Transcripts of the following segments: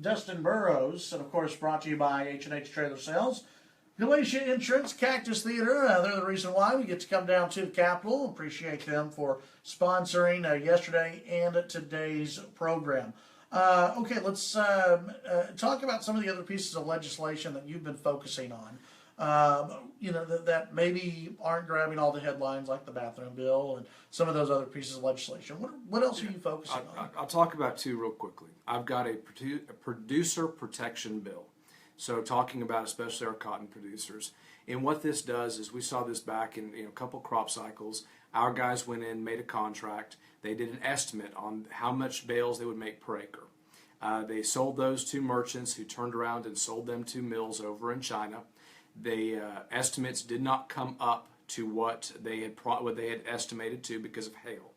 Dustin Burrows, and of course brought to you by H&H Trailer Sales, Galatia Insurance, Cactus Theater. They're the reason why we get to come down to the Capitol. Appreciate them for sponsoring yesterday and today's program. Okay, let's talk about some of the other pieces of legislation that you've been focusing on. That maybe aren't grabbing all the headlines, like the bathroom bill and some of those other pieces of legislation. What else are you focusing on? I'll talk about two real quickly. I've got a producer protection bill. So talking about especially our cotton producers. And what this does is, we saw this back in a couple crop cycles. Our guys went in, made a contract. They did an estimate on how much bales they would make per acre. They sold those to merchants who turned around and sold them to mills over in China. The estimates did not come up to what they had estimated to because of hail.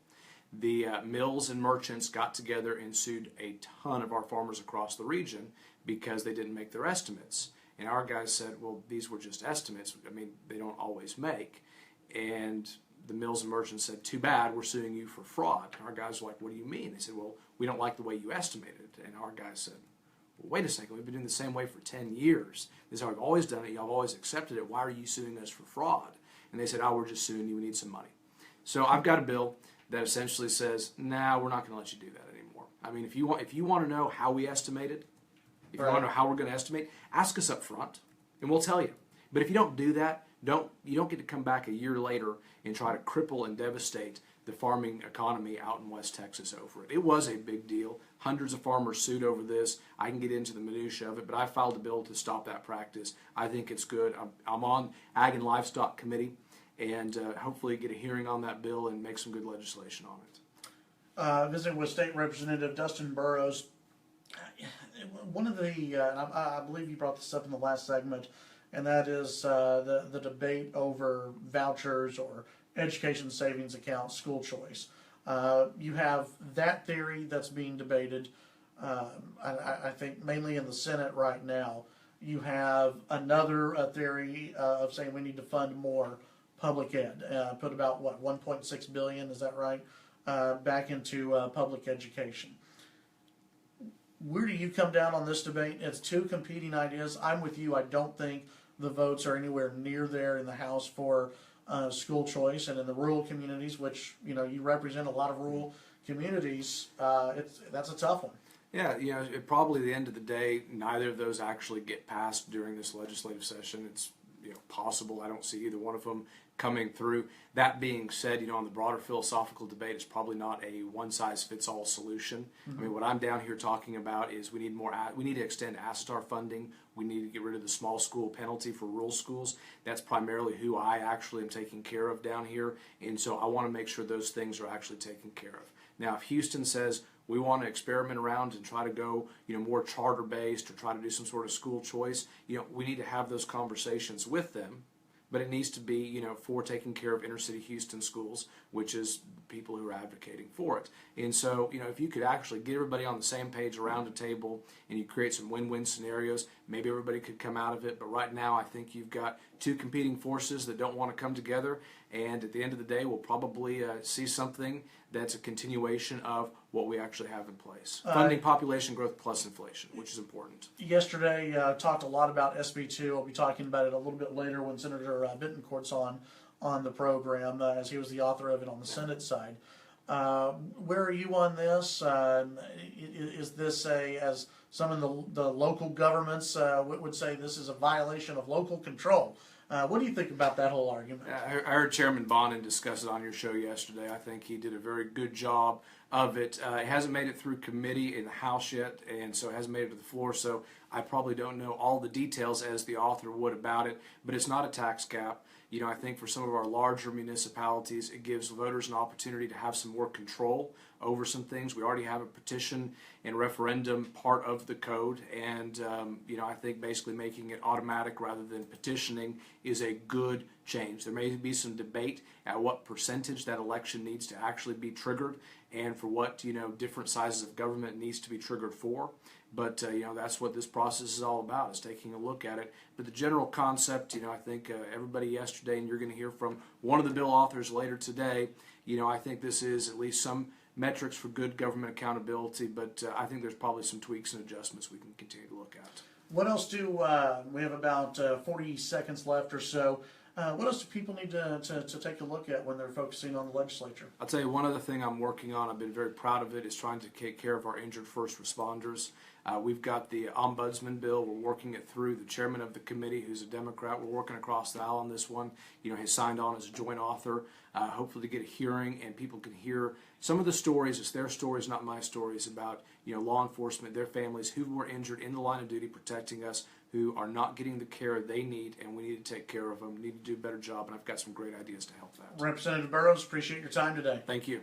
The mills and merchants got together and sued a ton of our farmers across the region because they didn't make their estimates. And our guys said, well, these were just estimates. I mean, they don't always make. And the mills and merchants said, too bad, we're suing you for fraud. And our guys were like, what do you mean? They said, well, we don't like the way you estimated. And our guys said, well, wait a second, we've been doing the same way for 10 years. This is how we've always done it. Y'all have always accepted it. Why are you suing us for fraud? And they said, oh, we're just suing you. We need some money. So I've got a bill that essentially says, nah, we're not going to let you do that anymore. I mean, if you want to know how we estimated, if you want to know how we're going to estimate, ask us up front, and we'll tell you. But if you don't do that, you don't get to come back a year later and try to cripple and devastate the farming economy out in West Texas over it. It was a big deal. Hundreds of farmers sued over this. I can get into the minutia of it, but I filed a bill to stop that practice. I think it's good. I'm on Ag and Livestock Committee, and hopefully get a hearing on that bill and make some good legislation on it. Visiting with State Representative Dustin Burrows, one of the, I believe you brought this up in the last segment, and that is the debate over vouchers or education savings accounts, school choice. You have that theory that's being debated, I think mainly in the Senate right now. You have another theory of saying we need to fund more public ed, put about, what, $1.6 billion, is that right, back into public education. Where do you come down on this debate? It's two competing ideas. I'm with you. I don't think the votes are anywhere near there in the House for school choice, and in the rural communities, which you represent a lot of rural communities. That's a tough one. Yeah, probably at the end of the day, neither of those actually get passed during this legislative session. It's possible. I don't see either one of them coming through. That being said, on the broader philosophical debate, it's probably not a one-size-fits-all solution. Mm-hmm. I mean, what I'm down here talking about is we need to extend ASSTAR funding. We need to get rid of the small school penalty for rural schools. That's primarily who I actually am taking care of down here, and so I want to make sure those things are actually taken care of. Now, if Houston says we want to experiment around and try to go, more charter-based or try to do some sort of school choice, we need to have those conversations with them. But it needs to be, for taking care of inner-city Houston schools, which is people who are advocating for it. And so, if you could actually get everybody on the same page around a table and you create some win-win scenarios, maybe everybody could come out of it. But right now, I think you've got two competing forces that don't want to come together. And at the end of the day, we'll probably see something that's a continuation of what we actually have in place. Funding population growth plus inflation, which is important. Yesterday, talked a lot about SB2. I'll be talking about it a little bit later when Senator Bittencourt's on the program, as he was the author of it on the Senate side. Where are you on this? Is this as some of the local governments would say, this is a violation of local control? What do you think about that whole argument? I heard Chairman Bonin discuss it on your show yesterday. I think he did a very good job of it. It hasn't made it through committee in the House yet, and so it hasn't made it to the floor, so I probably don't know all the details as the author would about it, but it's not a tax cap. I think for some of our larger municipalities, it gives voters an opportunity to have some more control over some things. We already have a petition and referendum part of the code, and I think basically making it automatic rather than petitioning is a good change. There may be some debate at what percentage that election needs to actually be triggered, and for what different sizes of government needs to be triggered for. But that's what this process is all about, is taking a look at it. But the general concept, I think everybody yesterday, and you're going to hear from one of the bill authors later today, I think this is at least some metrics for good government accountability, but I think there's probably some tweaks and adjustments we can continue to look at. What else do we have about 40 seconds left or so? What else do people need to take a look at when they're focusing on the legislature? I'll tell you one other thing I'm working on. I've been very proud of it. Is trying to take care of our injured first responders. We've got the ombudsman bill. We're working it through. The chairman of the committee, who's a Democrat, we're working across the aisle on this one. Has signed on as a joint author. Hopefully to get a hearing and people can hear some of the stories. It's their stories, not my stories, about law enforcement, their families who were injured in the line of duty protecting us, who are not getting the care they need, and we need to take care of them. We need to do a better job, and I've got some great ideas to help that. Representative Burrows, appreciate your time today. Thank you.